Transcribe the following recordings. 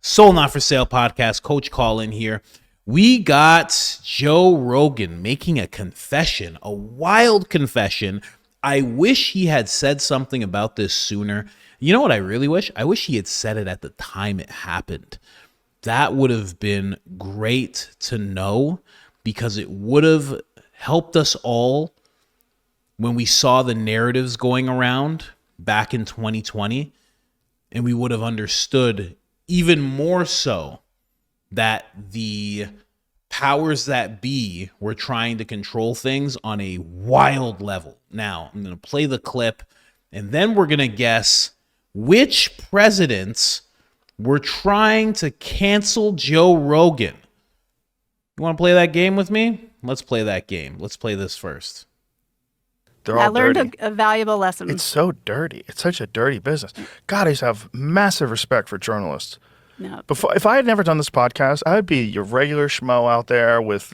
Soul Not For Sale podcast. Coach Colin here. We got Joe Rogan making a confession, a wild confession. I wish he had said something about this sooner. You know what I really wish? I wish he had said it at the time it happened. That would have been great to know because it would have helped us all when we saw the narratives going around back in 2020, and we would have understood even more so that the powers that be were trying to control things on a wild level. Now, I'm going to play the clip, and then we're going to guess which presidents were trying to cancel Joe Rogan. You want to play that game with me? Let's play that game. Let's play this first. I learned a valuable lesson. It's so dirty. It's such a dirty business. God, I used to have massive respect for journalists. No. If I had never done this podcast, I'd be your regular schmo out there with,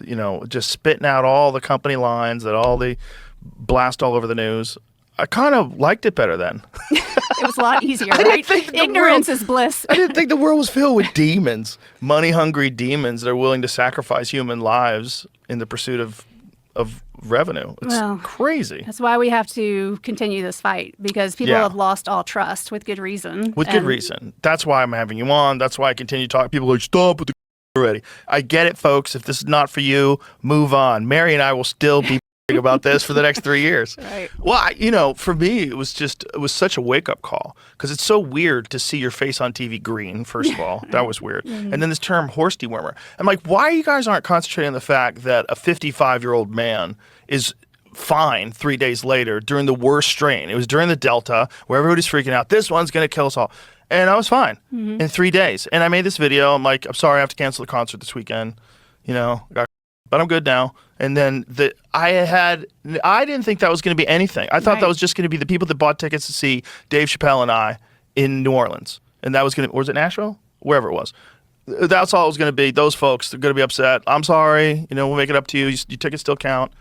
just spitting out all the company lines that all the blast all over the news. I kind of liked it better then. It was a lot easier, right? Ignorance is bliss. I didn't think the world was filled with demons, money-hungry demons that are willing to sacrifice human lives in the pursuit of revenue. It's crazy. That's why we have to continue this fight, because people have lost all trust with good reason. Good reason. That's why I'm having you on. That's why I continue talking. People are like, stop with the already. I get it, folks. If this is not for you, move on. Mary and I will still be about this for the next 3 years. Right. Well, for me, it was such a wake-up call, because it's so weird to see your face on TV green, first of all. That was weird. Mm-hmm. And then this term horse dewormer. I'm like, why you guys aren't concentrating on the fact that a 55-year-old man is fine 3 days later during the worst strain? It was during the Delta, where everybody's freaking out. This one's going to kill us all. And I was fine in 3 days. And I made this video. I'm like, I'm sorry, I have to cancel the concert this weekend. But I'm good now. And then I didn't think that was going to be anything. I thought that was just going to be the people that bought tickets to see Dave Chappelle and I in New Orleans. And that was going to, or was it Nashville? Wherever it was. That's all it was going to be. Those folks, they're going to be upset. I'm sorry. We'll make it up to you. Your tickets still count.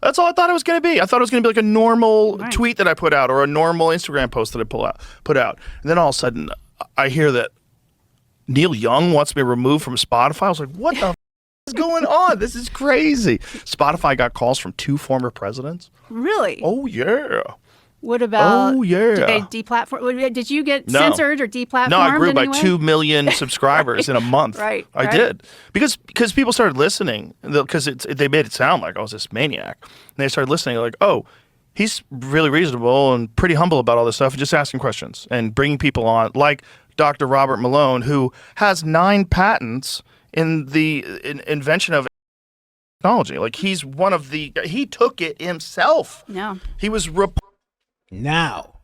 That's all I thought it was going to be. I thought it was going to be like a normal tweet that I put out or a normal Instagram post that I put out. And then all of a sudden, I hear that Neil Young wants me removed from Spotify. I was like, what the is going on? This is crazy. Spotify got calls from 2 former presidents. Really? Oh, yeah. What about, did they deplatform? Did you get censored or deplatformed? No, I grew anyway? by 2 million subscribers in a month. Right. I did. Because people started listening, because they made it sound like I was this maniac. And they started listening, like, oh, he's really reasonable and pretty humble about all this stuff and just asking questions and bringing people on, like Dr. Robert Malone, who has 9 patents in the invention of technology. Like, he's one of he took it himself. Yeah. He was... Now,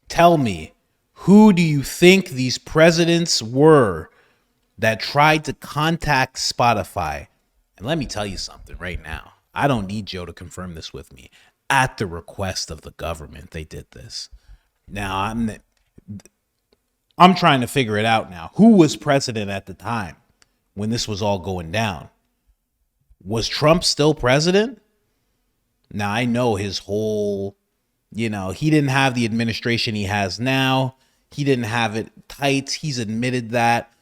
tell me, who do you think these presidents were that tried to contact Spotify? And let me tell you something right now. I don't need Joe to confirm this with me. At the request of the government, they did this. Now, I'm trying to figure it out now. Who was president at the time when this was all going down? Was Trump still president? Now, I know his whole, he didn't have the administration he has now. He didn't have it tight. He's admitted that.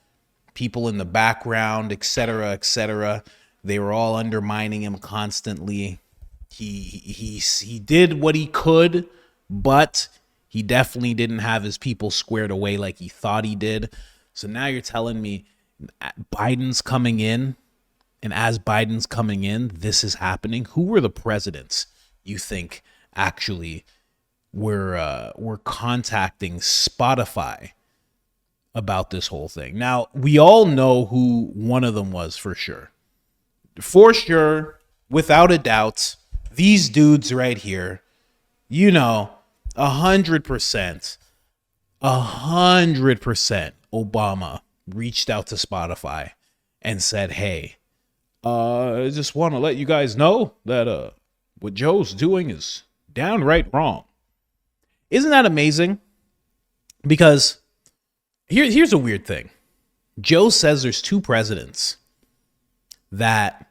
People in the background, et cetera, they were all undermining him constantly. He did what he could, but he definitely didn't have his people squared away like he thought he did. So now you're telling me Biden's coming in, and as Biden's coming in, this is happening. Who were the presidents you think actually were contacting Spotify about this whole thing? Now, we all know who one of them was for sure. For sure, without a doubt, these dudes right here, 100%, Obama reached out to Spotify and said, hey, I just want to let you guys know that what Joe's doing is downright wrong. Isn't that amazing? Because here's a weird thing. Joe says there's 2 presidents that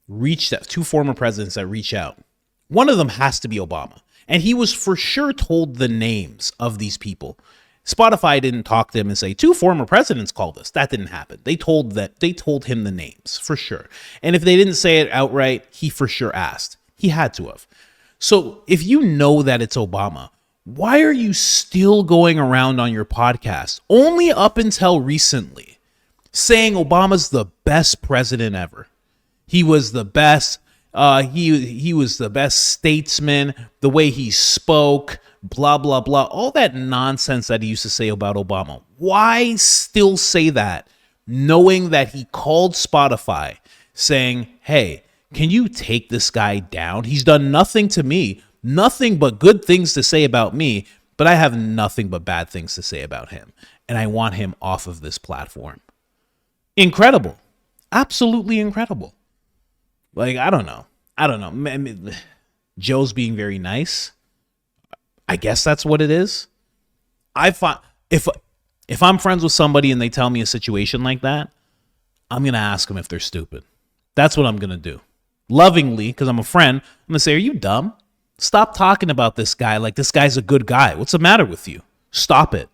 reached out, 2 former presidents that reach out. One of them has to be Obama. And he was for sure told the names of these people. Spotify didn't talk to him and say 2 former presidents called us. That didn't happen. They told him the names for sure. And if they didn't say it outright, he for sure asked. He had to have. So if you know that it's Obama, why are you still going around on your podcast only up until recently saying Obama's the best president ever? He was the best. He was the best statesman. The way he spoke, blah, blah, blah. All that nonsense that he used to say about Obama. Why still say that, knowing that he called Spotify saying, hey, can you take this guy down? He's done nothing to me, nothing but good things to say about me, but I have nothing but bad things to say about him. And I want him off of this platform. Incredible. Absolutely incredible. Like, I don't know. I mean, Joe's being very nice. I guess that's what it is. I find if I'm friends with somebody and they tell me a situation like that, I'm going to ask them if they're stupid. That's what I'm going to do. Lovingly, because I'm a friend, I'm going to say, are you dumb? Stop talking about this guy like this guy's a good guy. What's the matter with you? Stop it.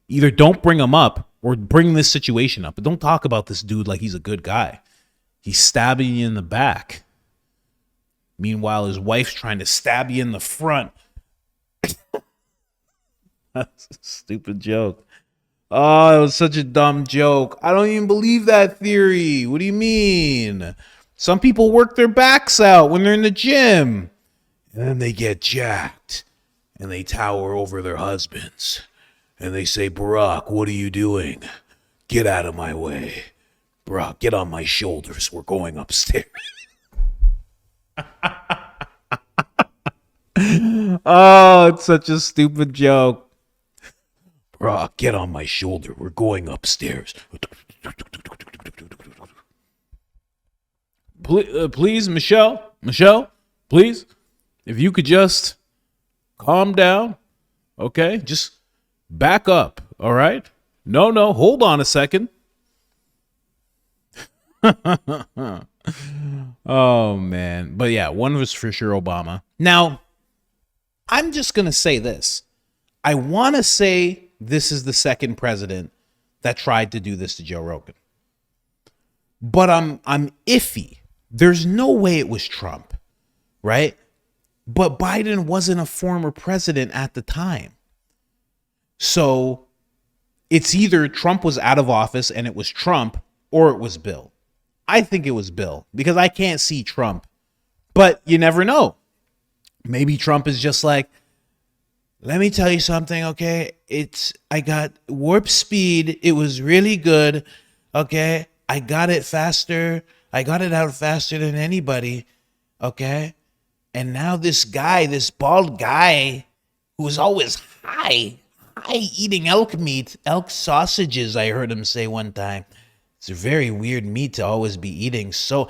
Either don't bring him up or bring this situation up. But don't talk about this dude like he's a good guy. He's stabbing you in the back. Meanwhile, his wife's trying to stab you in the front. That's a stupid joke. Oh, it was such a dumb joke. I don't even believe that theory. What do you mean? Some people work their backs out when they're in the gym. And then they get jacked. And they tower over their husbands. And they say, Barack, what are you doing? Get out of my way. Barack, get on my shoulders. We're going upstairs. Oh, it's such a stupid joke. Barack, get on my shoulder. We're going upstairs. Please, Michelle, please, if you could just calm down, okay? Just back up, all right? No, hold on a second. Oh, man. But yeah, one was for sure Obama. Now, I'm just going to say this. I want to say this is the second president that tried to do this to Joe Rogan. But I'm iffy. There's no way it was Trump, right? But Biden wasn't a former president at the time. So it's either Trump was out of office and it was Trump, or it was Bill. I think it was Bill because I can't see Trump. But you never know. Maybe Trump is just like, let me tell you something, okay? I got warp speed. It was really good, okay? I got it faster. I got it out faster than anybody, okay? And now this guy, this bald guy who was always high eating elk meat, elk sausages, I heard him say one time. It's a very weird meat to always be eating. So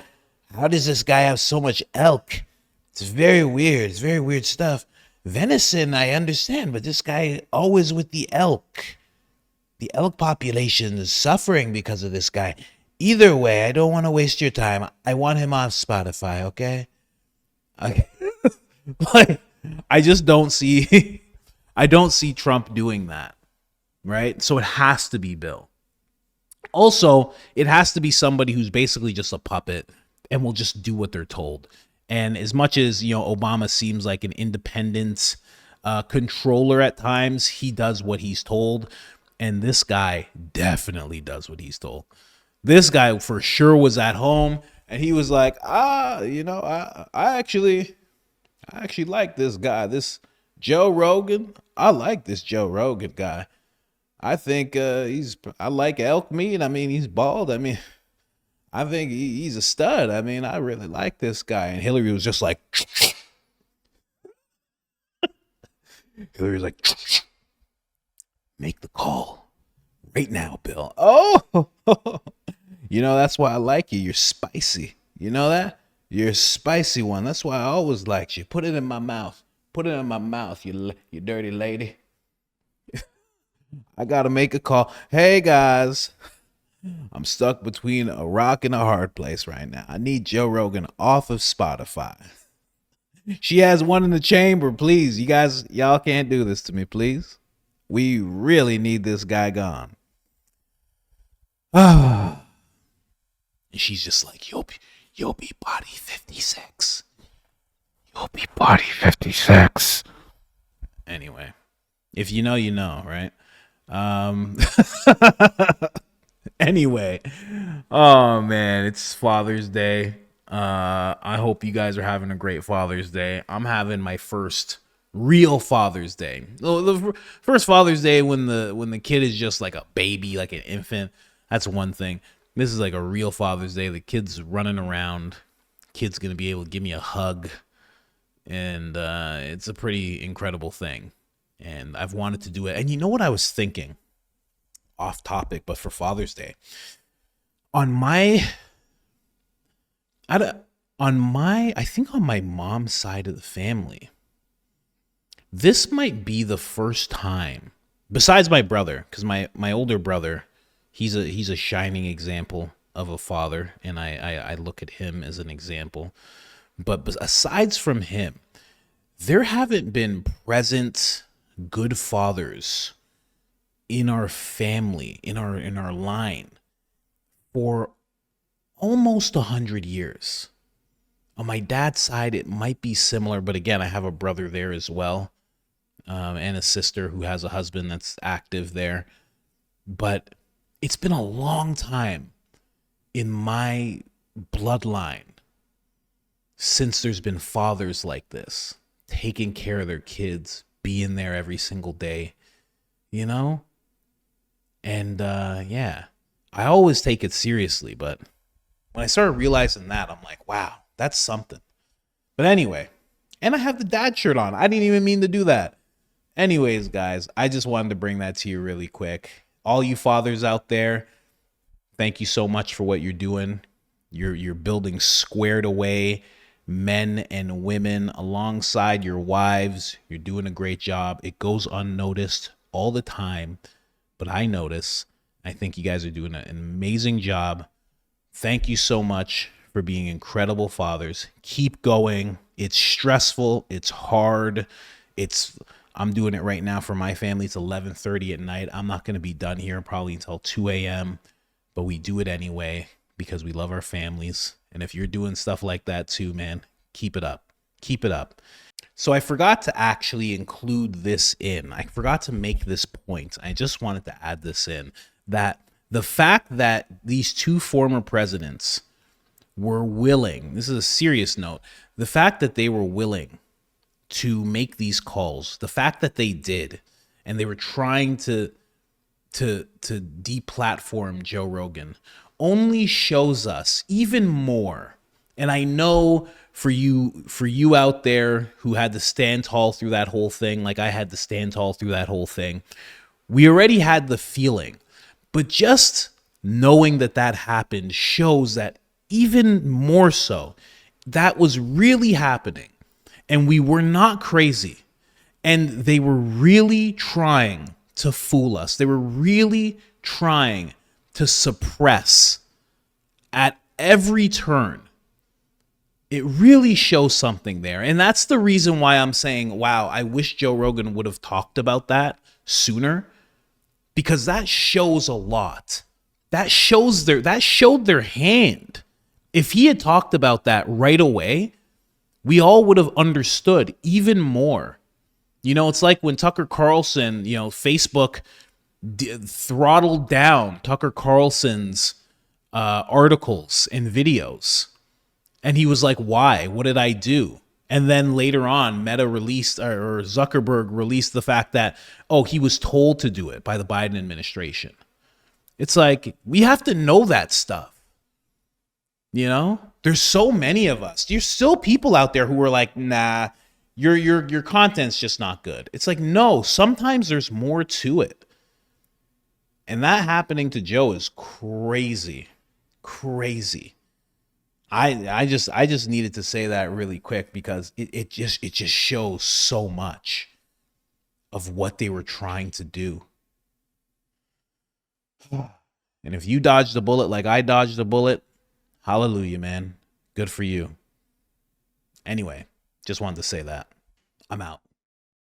how does this guy have so much elk? It's very weird. It's very weird stuff. Venison, I understand, but this guy always with the elk. The elk population is suffering because of this guy. Either way, I don't want to waste your time. I want him off Spotify, okay? Like, I just don't see I don't see Trump doing that, right? So it has to be Bill. Also, it has to be somebody who's basically just a puppet and will just do what they're told. And as much as, Obama seems like an independent controller at times, he does what he's told. And this guy definitely does what he's told. This guy for sure was at home and he was like, I actually like this guy, this Joe Rogan. I like this Joe Rogan guy. I think I like elk meat. I mean, he's bald. I mean, I think he's a stud. I mean, I really like this guy. And Hillary was just like, Hillary was like, make the call right now, Bill. Oh, that's why I like you. You're spicy. You know that? You're a spicy one. That's why I always liked you. Put it in my mouth. Put it in my mouth, you dirty lady. I got to make a call. Hey, guys. I'm stuck between a rock and a hard place right now. I need Joe Rogan off of Spotify. She has one in the chamber, please. Y'all can't do this to me, please. We really need this guy gone. And she's just like, you'll be body 56. You'll be body 56. Anyway, if you know, you know, right? Anyway, oh man, it's Father's Day. I hope you guys are having a great Father's Day. I'm having my first real Father's Day. The first Father's Day when the kid is just like a baby, like an infant. That's one thing. This is like a real Father's Day. The kid's running around. Kid's gonna be able to give me a hug, and it's a pretty incredible thing. And I've wanted to do it. And you know what I was thinking? Off topic, but for Father's Day, I think on my mom's side of the family, this might be the first time, besides my brother, because my older brother, he's a shining example of a father, and I look at him as an example. But aside from him, there haven't been present good fathers in our family, in our line, for almost 100 years. On my dad's side, it might be similar, but again, I have a brother there as well, and a sister who has a husband that's active there. But it's been a long time in my bloodline since there's been fathers like this, taking care of their kids, being there every single day, you know? And yeah, I always take it seriously, but when I started realizing that, I'm like, wow, that's something. But anyway, and I have the dad shirt on. I didn't even mean to do that. Anyways, guys, I just wanted to bring that to you really quick. All you fathers out there, thank you so much for what you're doing. You're building squared away men and women alongside your wives. You're doing a great job. It goes unnoticed all the time, but I notice. I think you guys are doing an amazing job. Thank you so much for being incredible fathers. Keep going. It's stressful. It's hard. I'm doing it right now for my family. It's 11:30 at night. I'm not going to be done here probably until 2 a.m., but we do it anyway because we love our families. And if you're doing stuff like that too, man, keep it up. Keep it up. So I forgot to actually include this in. I forgot to make this point. I just wanted to add this in, that the fact that these two former presidents were willing, this is a serious note, the fact that they were willing to make these calls, the fact that they did, and they were trying to deplatform Joe Rogan, only shows us even more. And I know for you out there who had to stand tall through that whole thing, like I had to stand tall through that whole thing, we already had the feeling. But just knowing that happened shows that even more so, that was really happening. And we were not crazy. And they were really trying to fool us. They were really trying to suppress at every turn. It really shows something there. And that's the reason why I'm saying, wow, I wish Joe Rogan would have talked about that sooner, because that shows a lot. That showed their hand. If he had talked about that right away, we all would have understood even more. You know, it's like when Tucker Carlson, Facebook throttled down Tucker Carlson's articles and videos. And he was like, why? What did I do? And then later on, Meta released, or Zuckerberg released the fact that, he was told to do it by the Biden administration. It's like, we have to know that stuff. You know, there's so many of us. There's still people out there who are like, nah, your content's just not good. It's like, no, sometimes there's more to it. And that happening to Joe is crazy. Crazy. I just needed to say that really quick because it just shows so much of what they were trying to do. And if you dodged a bullet like I dodged a bullet, hallelujah, man. Good for you. Anyway, just wanted to say that. I'm out.